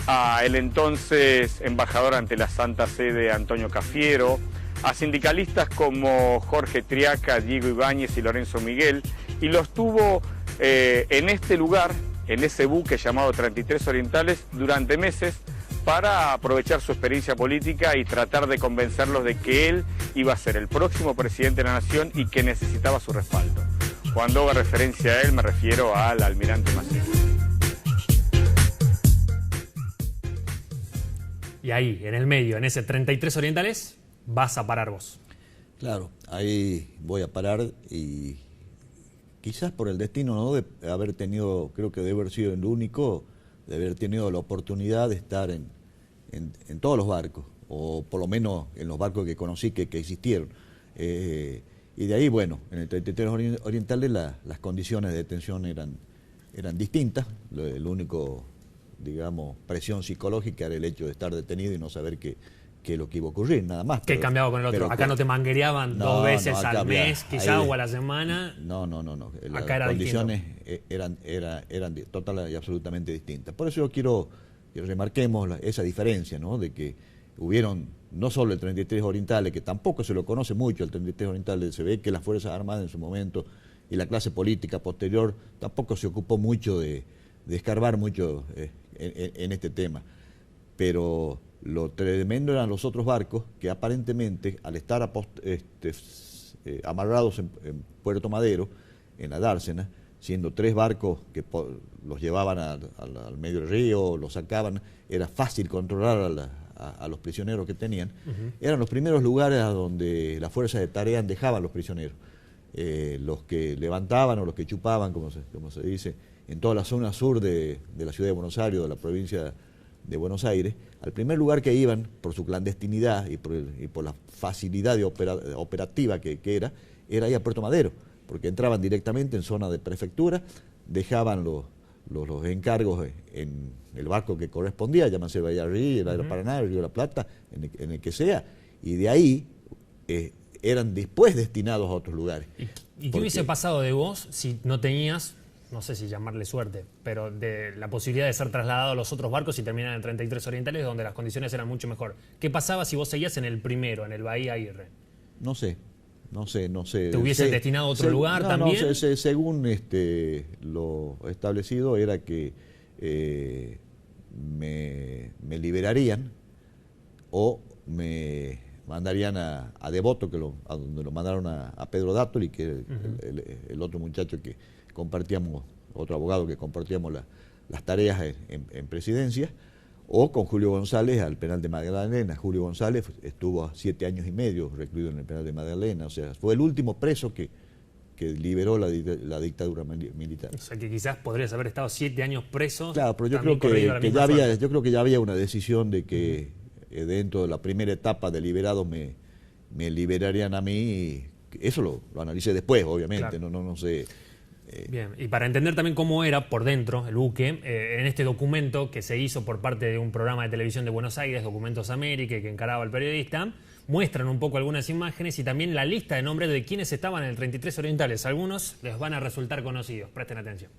a el entonces embajador ante la Santa Sede Antonio Cafiero, a sindicalistas como Jorge Triaca, Diego Ibáñez y Lorenzo Miguel, y los tuvo en este lugar, en ese buque llamado 33 Orientales, durante meses para aprovechar su experiencia política y tratar de convencerlos de que él iba a ser el próximo presidente de la nación y que necesitaba su respaldo. Cuando hago referencia a él me refiero al almirante Macera. Y ahí, en el medio, en ese 33 Orientales, vas a parar vos. Claro, ahí voy a parar y quizás por el destino, ¿no?, de haber tenido, creo que de haber sido el único, de haber tenido la oportunidad de estar en todos los barcos, o por lo menos en los barcos que conocí que existieron. Y de ahí, bueno, en el 33 Orientales las condiciones de detención eran distintas. El único, digamos, presión psicológica era el hecho de estar detenido y no saber qué es lo que iba a ocurrir, nada más. ¿Qué cambiaba con el otro? Acá no te manguereaban dos veces al mes, quizá, o a la semana. No. Acá Las condiciones eran total y absolutamente distintas. Por eso yo quiero que remarquemos esa diferencia, ¿no?, de que hubieron no solo el 33 Orientales, que tampoco se lo conoce mucho el 33 Orientales, se ve que las Fuerzas Armadas en su momento y la clase política posterior tampoco se ocupó mucho de escarbar mucho en este tema. Pero lo tremendo eran los otros barcos que aparentemente, al estar amarrados en Puerto Madero, en la dársena, siendo 3 barcos que los llevaban al medio del río, los sacaban, era fácil controlar a los prisioneros que tenían. Eran los primeros lugares a donde las fuerzas de tarea dejaban los prisioneros. Los que levantaban o los que chupaban, como se dice, en toda la zona sur de la ciudad de Buenos Aires, de la provincia de Buenos Aires, al primer lugar que iban, por su clandestinidad y por la facilidad operativa que era ahí a Puerto Madero, porque entraban directamente en zona de prefectura, dejaban los encargos en el barco que correspondía, llámase Bahía Río, el Aero Paraná, el Río de la Plata, en el que sea, y de ahí eran después destinados a otros lugares. ¿Y qué hubiese pasado de vos si no tenías, no sé si llamarle suerte, pero de la posibilidad de ser trasladado a los otros barcos y terminar en el 33 Orientales, donde las condiciones eran mucho mejor? ¿Qué pasaba si vos seguías en el primero, en el Bahía Aguirre? No sé. ¿Te hubiesen destinado a otro lugar también? No, según lo establecido era que me liberarían o me mandarían a Devoto, a donde lo mandaron a Pedro Dátoli, que el otro muchacho que compartíamos, otro abogado que compartíamos las tareas en presidencia, o con Julio González al penal de Magdalena. Julio González estuvo 7 años y medio recluido en el penal de Magdalena, o sea, fue el último preso que liberó la dictadura militar. O sea, que quizás podrías haber estado 7 años preso. Claro, pero yo creo que ya había una decisión de que dentro de la primera etapa de liberados me liberarían a mí, y eso lo analicé después, obviamente, claro. No sé. Bien, y para entender también cómo era por dentro el buque, en este documento que se hizo por parte de un programa de televisión de Buenos Aires, Documentos América, que encaraba el periodista, muestran un poco algunas imágenes y también la lista de nombres de quienes estaban en el 33 Orientales. Algunos les van a resultar conocidos, presten atención.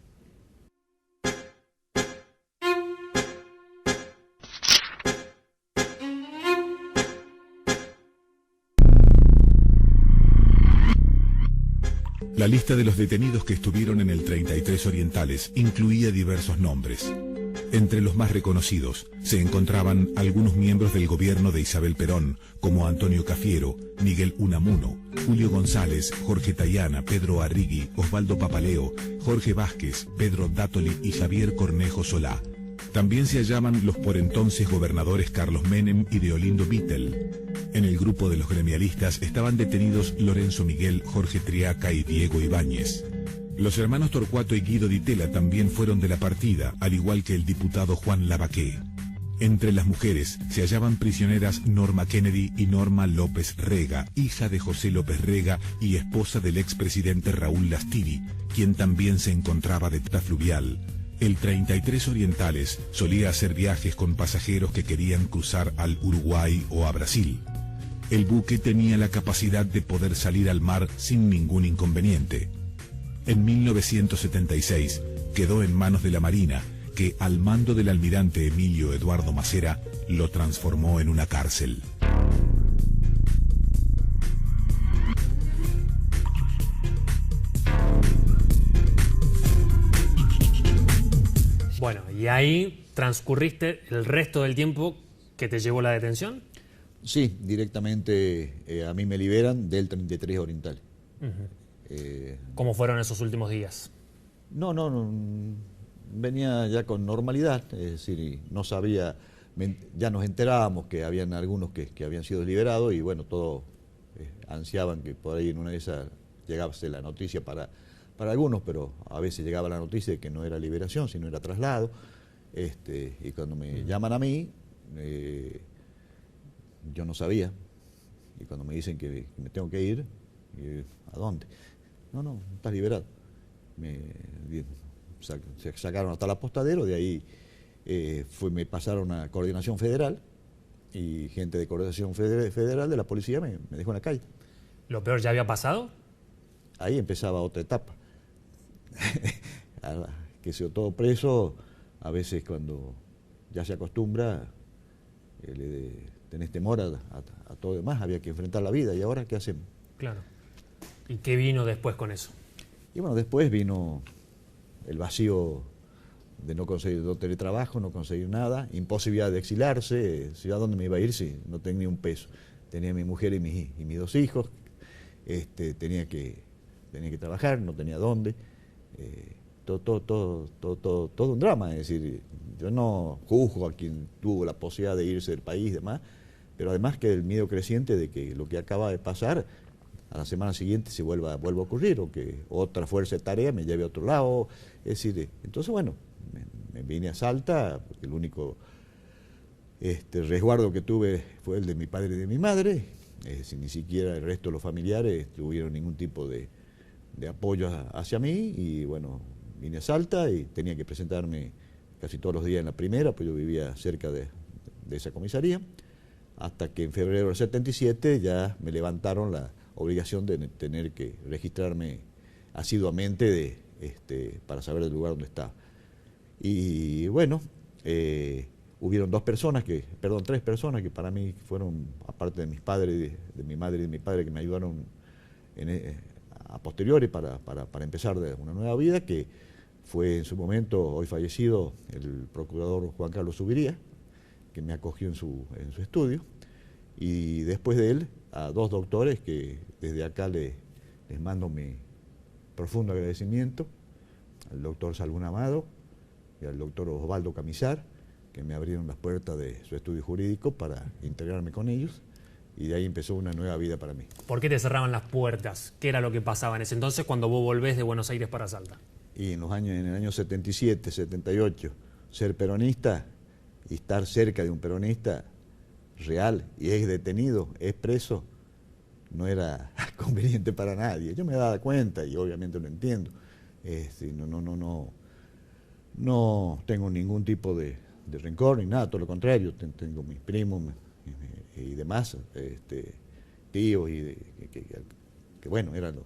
La lista de los detenidos que estuvieron en el 33 Orientales incluía diversos nombres. Entre los más reconocidos se encontraban algunos miembros del gobierno de Isabel Perón, como Antonio Cafiero, Miguel Unamuno, Julio González, Jorge Tayana, Pedro Arrigui, Osvaldo Papaleo, Jorge Vázquez, Pedro Dátoli y Javier Cornejo Solá. También se hallaban los por entonces gobernadores Carlos Menem y Deolindo Vittel. En el grupo de los gremialistas estaban detenidos Lorenzo Miguel, Jorge Triaca y Diego Ibáñez. Los hermanos Torcuato y Guido Di Tella también fueron de la partida, al igual que el diputado Juan Lavaqué. Entre las mujeres se hallaban prisioneras Norma Kennedy y Norma López Rega, hija de José López Rega y esposa del expresidente Raúl Lastiri, quien también se encontraba de Tata Fluvial. El 33 Orientales solía hacer viajes con pasajeros que querían cruzar al Uruguay o a Brasil. El buque tenía la capacidad de poder salir al mar sin ningún inconveniente. En 1976 quedó en manos de la Marina, que al mando del almirante Emilio Eduardo Macera lo transformó en una cárcel. Bueno, ¿y ahí transcurriste el resto del tiempo que te llevó la detención? Sí, directamente a mí me liberan del 33 Oriental. ¿Cómo fueron esos últimos días? No, venía ya con normalidad, es decir, no sabía, ya nos enterábamos que habían algunos que habían sido liberados y bueno, todos ansiaban que por ahí en una de esas llegase la noticia para algunos, pero a veces llegaba la noticia de que no era liberación, sino era traslado, y cuando me llaman a mí, yo no sabía, y cuando me dicen que me tengo que ir, ¿a dónde? No, estás liberado. Se sacaron hasta el apostadero, de ahí me pasaron a Coordinación Federal, y gente de Coordinación Federal de la policía me dejó en la calle. ¿Lo peor ya había pasado? Ahí empezaba otra etapa. Que sea todo preso, a veces cuando ya se acostumbra, tenés temor a todo demás, había que enfrentar la vida, y ahora ¿qué hacemos? Claro. ¿Y qué vino después con eso? Y bueno, después vino el vacío de no tener trabajo, no conseguir nada, imposibilidad de exilarse, ¿a dónde me iba a ir si no tenía ni un peso? Tenía mi mujer y mis 2 hijos, tenía que tenía que trabajar, no tenía dónde. Todo un drama, es decir, yo no juzgo a quien tuvo la posibilidad de irse del país y demás, pero además que el miedo creciente de que lo que acaba de pasar a la semana siguiente se vuelva a ocurrir, o que otra fuerza de tarea me lleve a otro lado. Es decir, entonces bueno, me vine a Salta, porque el único resguardo que tuve fue el de mi padre y de mi madre. Es decir, ni siquiera el resto de los familiares tuvieron ningún tipo de apoyo hacia mí, y bueno, vine a Salta y tenía que presentarme casi todos los días en la primera, pues yo vivía cerca de esa comisaría, hasta que en febrero del 77 ya me levantaron la obligación de tener que registrarme asiduamente para saber del lugar donde estaba. Y bueno, hubieron tres personas que para mí fueron, aparte de mis padres, de mi madre y de mi padre, que me ayudaron a posteriori para empezar una nueva vida, que fue en su momento, hoy fallecido, el procurador Juan Carlos Zubiría, que me acogió en su estudio, y después de él a dos doctores que desde acá les mando mi profundo agradecimiento, al doctor Salún Amado y al doctor Osvaldo Camisar, que me abrieron las puertas de su estudio jurídico para integrarme con ellos, y de ahí empezó una nueva vida para mí. ¿Por qué te cerraban las puertas? ¿Qué era lo que pasaba en ese entonces cuando vos volvés de Buenos Aires para Salta? Y en el año 77, 78, ser peronista y estar cerca de un peronista real y es detenido, es preso, no era conveniente para nadie. Yo me daba cuenta y obviamente lo entiendo. No tengo ningún tipo de rencor ni nada, todo lo contrario. Tengo mis primos y demás, tíos, que bueno, eran los...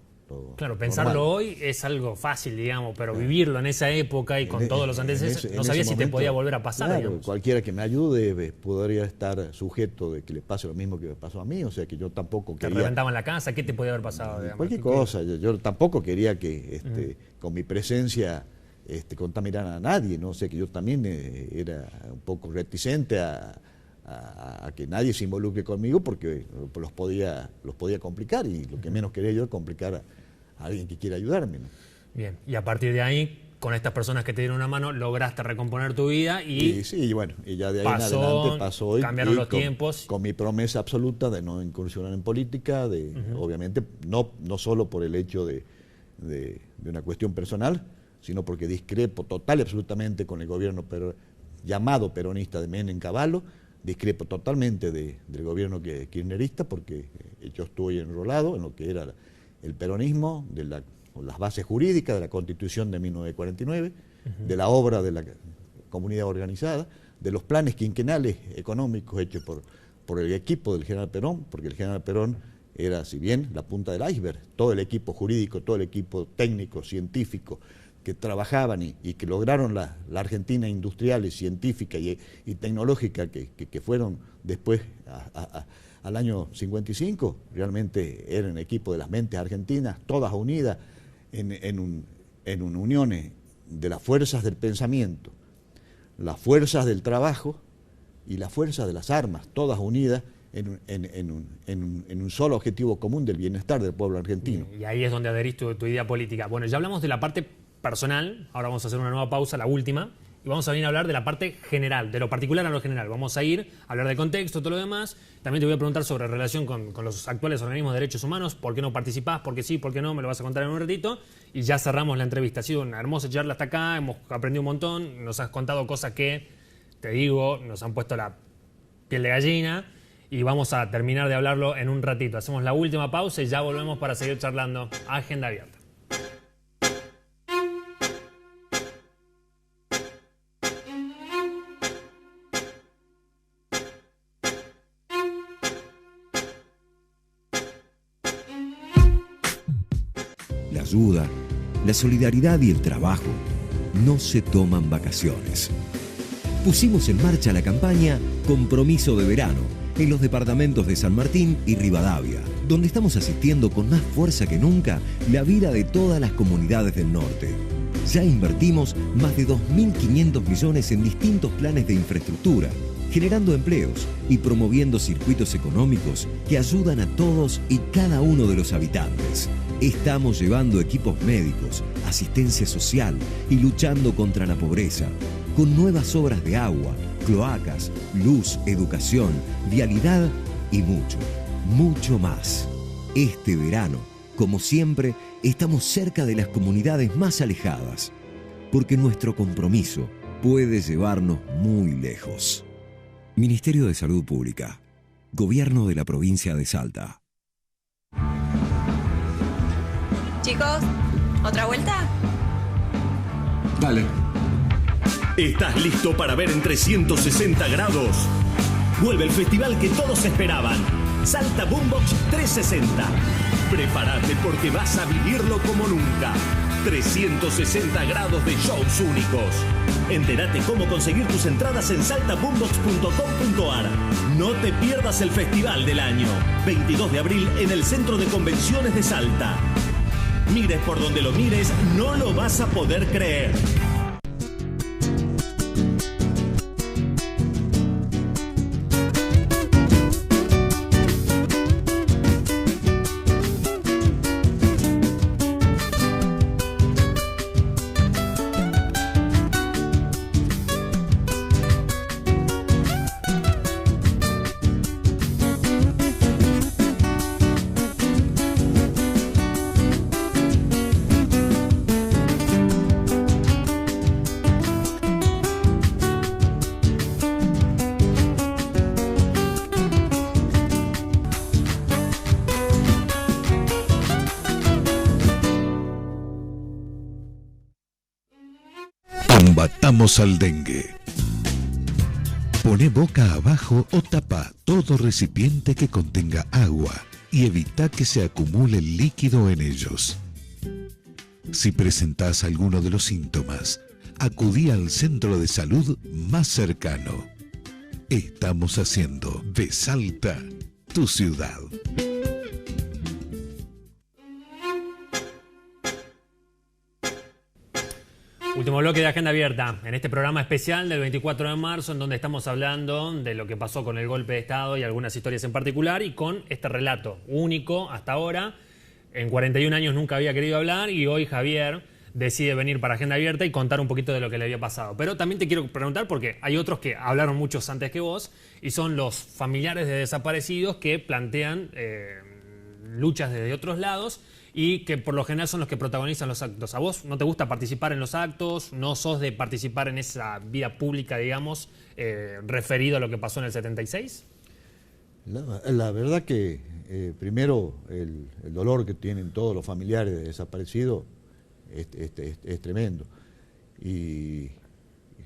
Claro, pensarlo normal. Hoy es algo fácil, digamos, pero vivirlo en esa época y con todos los antecedentes, no sabía si te podía volver a pasar. Claro, cualquiera que me ayude podría estar sujeto de que le pase lo mismo que me pasó a mí, o sea que yo tampoco quería... ¿Te reventaban la casa? ¿Qué te podía haber pasado? Digamos? Cualquier cosa, yo tampoco quería que con mi presencia contaminara a nadie, ¿no? O sea que yo también era un poco reticente a que nadie se involucre conmigo porque los podía complicar, y lo que menos quería yo es complicar a alguien que quiera ayudarme, ¿no? Bien, y a partir de ahí, con estas personas que te dieron una mano, lograste recomponer tu vida y... Sí, bueno, y ya de ahí en adelante pasó. Cambiaron los tiempos. Con mi promesa absoluta de no incursionar en política, obviamente, no solo por el hecho de una cuestión personal, sino porque discrepo total y absolutamente con el gobierno llamado peronista de Menem Cavallo. Discrepo totalmente del gobierno kirchnerista, porque yo estoy enrolado en lo que era el peronismo, las bases jurídicas de la Constitución de 1949, de la obra de la comunidad organizada, de los planes quinquenales económicos hechos por el equipo del general Perón, porque el general Perón era, si bien, la punta del iceberg, todo el equipo jurídico, todo el equipo técnico, científico, que trabajaban y que lograron la Argentina industrial y científica y tecnológica que fueron después al año 55, realmente eran equipo de las mentes argentinas, todas unidas en una unión de las fuerzas del pensamiento, las fuerzas del trabajo y las fuerzas de las armas, todas unidas en un solo objetivo común del bienestar del pueblo argentino. Y ahí es donde adherís tu idea política. Bueno, ya hablamos de la parte personal, ahora vamos a hacer una nueva pausa, la última, y vamos a venir a hablar de la parte general, de lo particular a lo general. Vamos a ir a hablar de contexto, todo lo demás. También te voy a preguntar sobre relación con los actuales organismos de derechos humanos, por qué no participás, por qué sí, por qué no, me lo vas a contar en un ratito, y ya cerramos la entrevista. Ha sido una hermosa charla hasta acá, hemos aprendido un montón, nos has contado cosas que, te digo, nos han puesto la piel de gallina, y vamos a terminar de hablarlo en un ratito. Hacemos la última pausa y ya volvemos para seguir charlando. Agenda abierta. La ayuda, la solidaridad y el trabajo no se toman vacaciones. Pusimos en marcha la campaña Compromiso de Verano en los departamentos de San Martín y Rivadavia, donde estamos asistiendo con más fuerza que nunca la vida de todas las comunidades del norte. Ya invertimos más de 2.500 millones en distintos planes de infraestructura, generando empleos y promoviendo circuitos económicos que ayudan a todos y cada uno de los habitantes. Estamos llevando equipos médicos, asistencia social y luchando contra la pobreza, con nuevas obras de agua, cloacas, luz, educación, vialidad y mucho, mucho más. Este verano, como siempre, estamos cerca de las comunidades más alejadas, porque nuestro compromiso puede llevarnos muy lejos. Ministerio de Salud Pública, Gobierno de la Provincia de Salta. Chicos, ¿otra vuelta? Dale. ¿Estás listo para ver en 360 grados? Vuelve el festival que todos esperaban. Salta Boombox 360. Prepárate porque vas a vivirlo como nunca. 360 grados de shows únicos. Entérate cómo conseguir tus entradas en saltaboombox.com.ar. No te pierdas el festival del año. 22 de abril en el Centro de Convenciones de Salta. Mires por donde lo mires, no lo vas a poder creer. Combatamos al dengue. Poné boca abajo o tapa todo recipiente que contenga agua y evita que se acumule líquido en ellos. Si presentás alguno de los síntomas, acudí al centro de salud más cercano. Estamos haciendo de Salta tu ciudad. Último bloque de Agenda Abierta, en este programa especial del 24 de marzo, en donde estamos hablando de lo que pasó con el golpe de Estado y algunas historias en particular, y con este relato único hasta ahora. En 41 años nunca había querido hablar, y hoy Javier decide venir para Agenda Abierta y contar un poquito de lo que le había pasado. Pero también te quiero preguntar, porque hay otros que hablaron muchos antes que vos, y son los familiares de desaparecidos que plantean luchas desde otros lados, y que por lo general son los que protagonizan los actos. ¿A vos no te gusta participar en los actos? ¿No sos de participar en esa vida pública, digamos, referido a lo que pasó en el 76? La verdad que primero el dolor que tienen todos los familiares de desaparecidos es tremendo. Y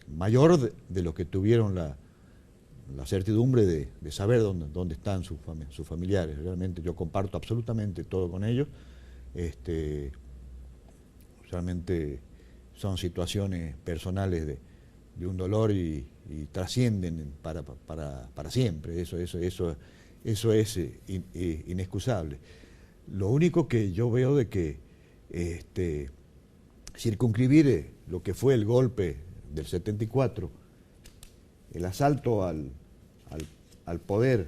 mayor de los que tuvieron la certidumbre de saber dónde están sus familiares. Realmente yo comparto absolutamente todo con ellos. Realmente son situaciones personales de un dolor y trascienden para siempre. Eso es inexcusable. Lo único que yo veo de que circunscribir lo que fue el golpe del 74, el asalto al poder,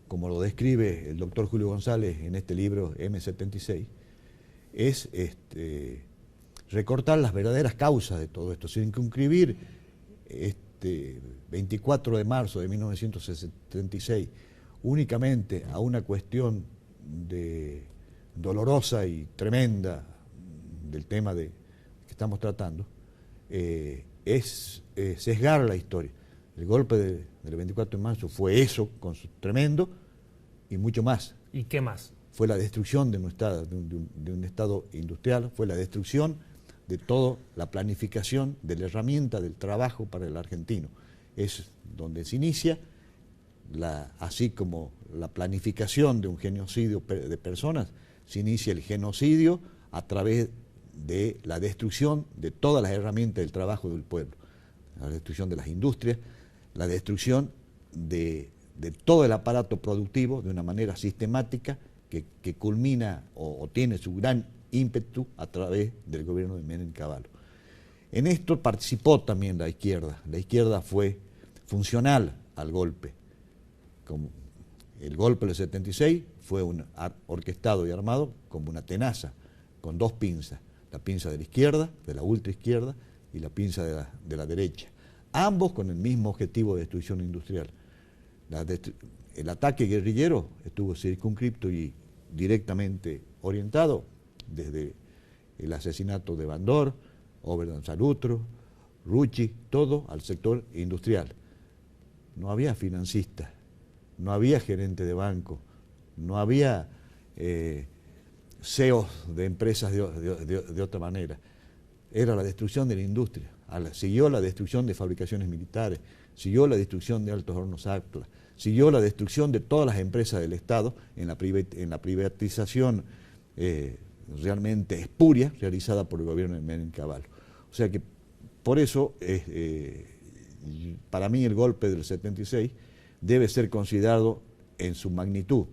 como lo describe el doctor Julio González en este libro M76, es recortar las verdaderas causas de todo esto, circunscribir 24 de marzo de 1976 únicamente a una cuestión dolorosa y tremenda del tema que estamos tratando, es sesgar la historia. El golpe del 24 de marzo fue eso, con su tremendo, y mucho más. ¿Y qué más? Fue la destrucción de un Estado industrial, fue la destrucción de toda la planificación de la herramienta del trabajo para el argentino. Es donde se inicia, así como la planificación de un genocidio de personas, se inicia el genocidio a través de la destrucción de todas las herramientas del trabajo del pueblo, la destrucción de las industrias, la destrucción de todo el aparato productivo de una manera sistemática que culmina o tiene su gran ímpetu a través del gobierno de Menem Cavallo. En esto participó también la izquierda. La izquierda fue funcional al golpe. Como el golpe del 76 fue orquestado y armado como una tenaza, con dos pinzas, la pinza de la izquierda, de la ultraizquierda, y la pinza de la derecha, ambos con el mismo objetivo de destrucción industrial. El ataque guerrillero estuvo circunscripto y directamente orientado desde el asesinato de Bandor, Oberdan Salutro, Rucci, todo al sector industrial. No había financistas, no había gerente de banco, no había CEOs de empresas de otra manera. Era la destrucción de la industria. Siguió la destrucción de fabricaciones militares, siguió la destrucción de Altos Hornos Atlas, siguió la destrucción de todas las empresas del Estado en la privatización realmente espuria realizada por el gobierno de Menem Cavallo. O sea que por eso, para mí el golpe del 76 debe ser considerado en su magnitud,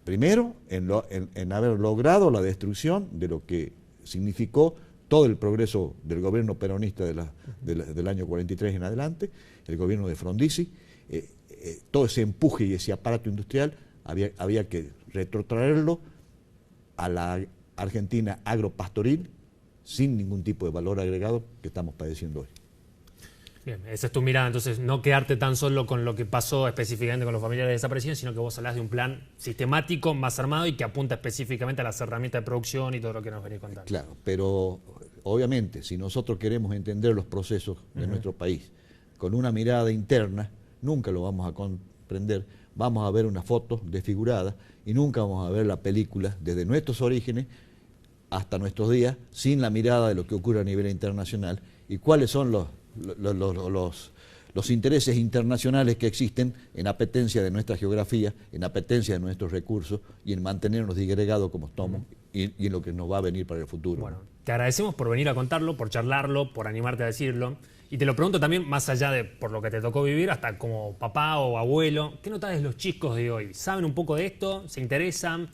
primero en haber logrado la destrucción de lo que significó todo el progreso del gobierno peronista del año 43 en adelante, el gobierno de Frondizi, todo ese empuje y ese aparato industrial había que retrotraerlo a la Argentina agropastoril sin ningún tipo de valor agregado que estamos padeciendo hoy. Bien, esa es tu mirada, entonces no quedarte tan solo con lo que pasó específicamente con los familiares desaparecidos, sino que vos hablás de un plan sistemático, más armado y que apunta específicamente a las herramientas de producción y todo lo que nos venís contando. Claro, pero obviamente si nosotros queremos entender los procesos de nuestro país con una mirada interna, nunca lo vamos a comprender, vamos a ver una foto desfigurada y nunca vamos a ver la película desde nuestros orígenes hasta nuestros días sin la mirada de lo que ocurre a nivel internacional y cuáles son los intereses internacionales que existen en apetencia de nuestra geografía, en apetencia de nuestros recursos y en mantenernos disgregados como estamos y en lo que nos va a venir para el futuro. Bueno, te agradecemos por venir a contarlo, por charlarlo, por animarte a decirlo. Y te lo pregunto también más allá de por lo que te tocó vivir, hasta como papá o abuelo, ¿qué notas de los chicos de hoy? ¿Saben un poco de esto? ¿Se interesan?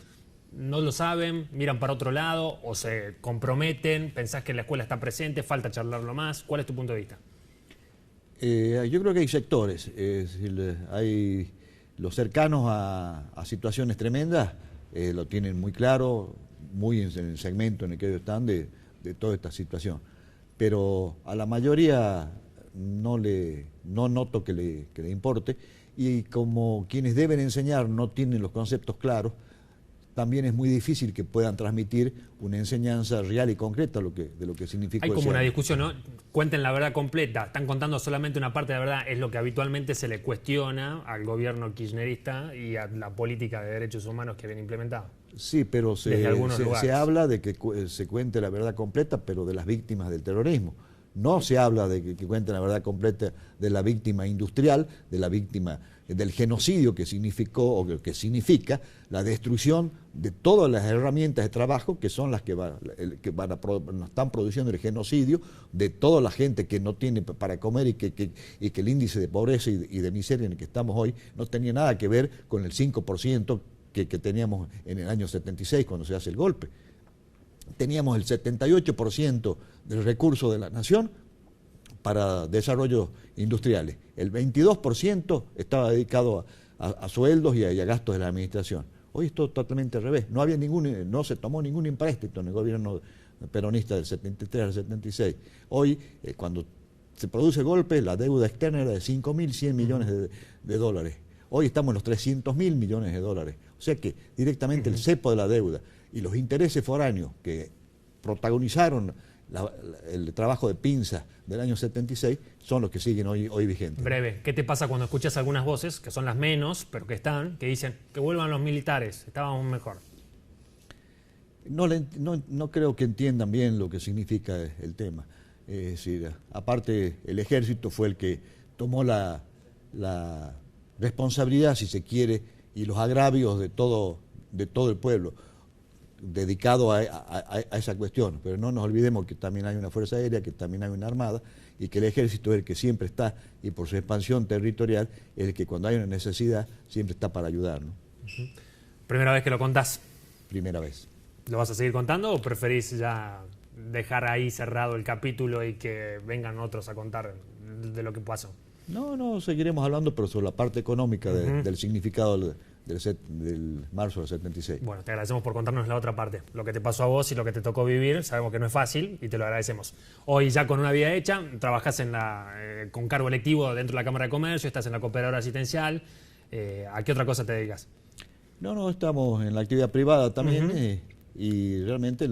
¿No lo saben? ¿Miran para otro lado? ¿O se comprometen? ¿Pensás que la escuela está presente? ¿Falta charlarlo más? ¿Cuál es tu punto de vista? Yo creo que hay sectores, es decir, hay los cercanos a situaciones tremendas, lo tienen muy claro, muy en el segmento en el que ellos están de toda esta situación. Pero a la mayoría no noto que le importe, y como quienes deben enseñar no tienen los conceptos claros, también es muy difícil que puedan transmitir una enseñanza real y concreta de lo que significó. Hay como una discusión, ¿no? Cuenten la verdad completa, están contando solamente una parte de la verdad, es lo que habitualmente se le cuestiona al gobierno kirchnerista y a la política de derechos humanos que viene implementada. Sí, pero se habla de que se cuente la verdad completa, pero de las víctimas del terrorismo. No se habla de que cuenten la verdad completa de la víctima industrial, de la víctima del genocidio que significó o que significa la destrucción de todas las herramientas de trabajo que son las que están produciendo el genocidio de toda la gente que no tiene para comer y que el índice de pobreza y de miseria en el que estamos hoy no tenía nada que ver con el 5% que teníamos en el año 76 cuando se hace el golpe. Teníamos el 78% del recurso de la nación para desarrollos industriales. El 22% estaba dedicado a sueldos y a gastos de la administración. Hoy es todo totalmente al revés. No se tomó ningún empréstito en el gobierno peronista del 73 al 76. Hoy, cuando se produce el golpe, la deuda externa era de 5.100 millones de dólares. Hoy estamos en los 300.000 millones de dólares. O sea que directamente el cepo de la deuda y los intereses foráneos que protagonizaron el trabajo de pinza del año 76 son los que siguen hoy vigentes. Breve, ¿qué te pasa cuando escuchas algunas voces, que son las menos, pero que están, que dicen que vuelvan los militares, estábamos mejor? No creo que entiendan bien lo que significa el tema. Es decir, aparte el ejército fue el que tomó la responsabilidad, si se quiere, y los agravios de todo el pueblo dedicado a esa cuestión, pero no nos olvidemos que también hay una fuerza aérea, que también hay una armada y que el ejército es el que siempre está, y por su expansión territorial es el que cuando hay una necesidad siempre está para ayudar, ¿no? ¿Primera vez que lo contás? Primera vez. ¿Lo vas a seguir contando o preferís ya dejar ahí cerrado el capítulo y que vengan otros a contar de lo que pasó? No, seguiremos hablando, pero sobre la parte económica del significado del marzo del 76. Bueno, te agradecemos por contarnos la otra parte, lo que te pasó a vos y lo que te tocó vivir. Sabemos que no es fácil y te lo agradecemos. Hoy ya con una vida hecha, trabajás con cargo electivo dentro de la Cámara de Comercio, estás en la cooperadora asistencial. ¿A qué otra cosa te dedicas? No, estamos en la actividad privada también y realmente,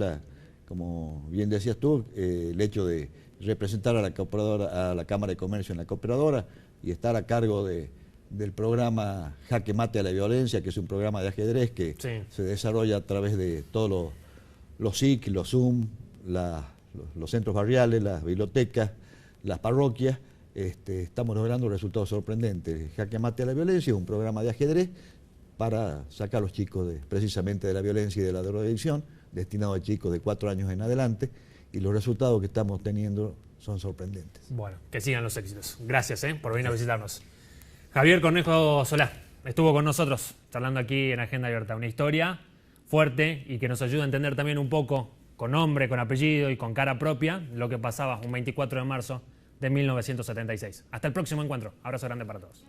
como bien decías tú, el hecho de representar a la cooperadora, a la Cámara de Comercio en la cooperadora y estar a cargo del programa Jaque Mate a la Violencia, que es un programa de ajedrez que se desarrolla a través de todos los SIC, los ZUM, los centros barriales, las bibliotecas, las parroquias. Estamos logrando resultados sorprendentes. Jaque Mate a la Violencia es un programa de ajedrez para sacar a los chicos precisamente de la violencia y de la drogadicción, destinado a chicos de 4 años en adelante, y los resultados que estamos teniendo son sorprendentes. Bueno, que sigan los éxitos. Gracias por venir a visitarnos. Javier Cornejo Solá estuvo con nosotros charlando aquí en Agenda Abierta. Una historia fuerte y que nos ayuda a entender también un poco, con nombre, con apellido y con cara propia, lo que pasaba un 24 de marzo de 1976. Hasta el próximo encuentro. Abrazo grande para todos.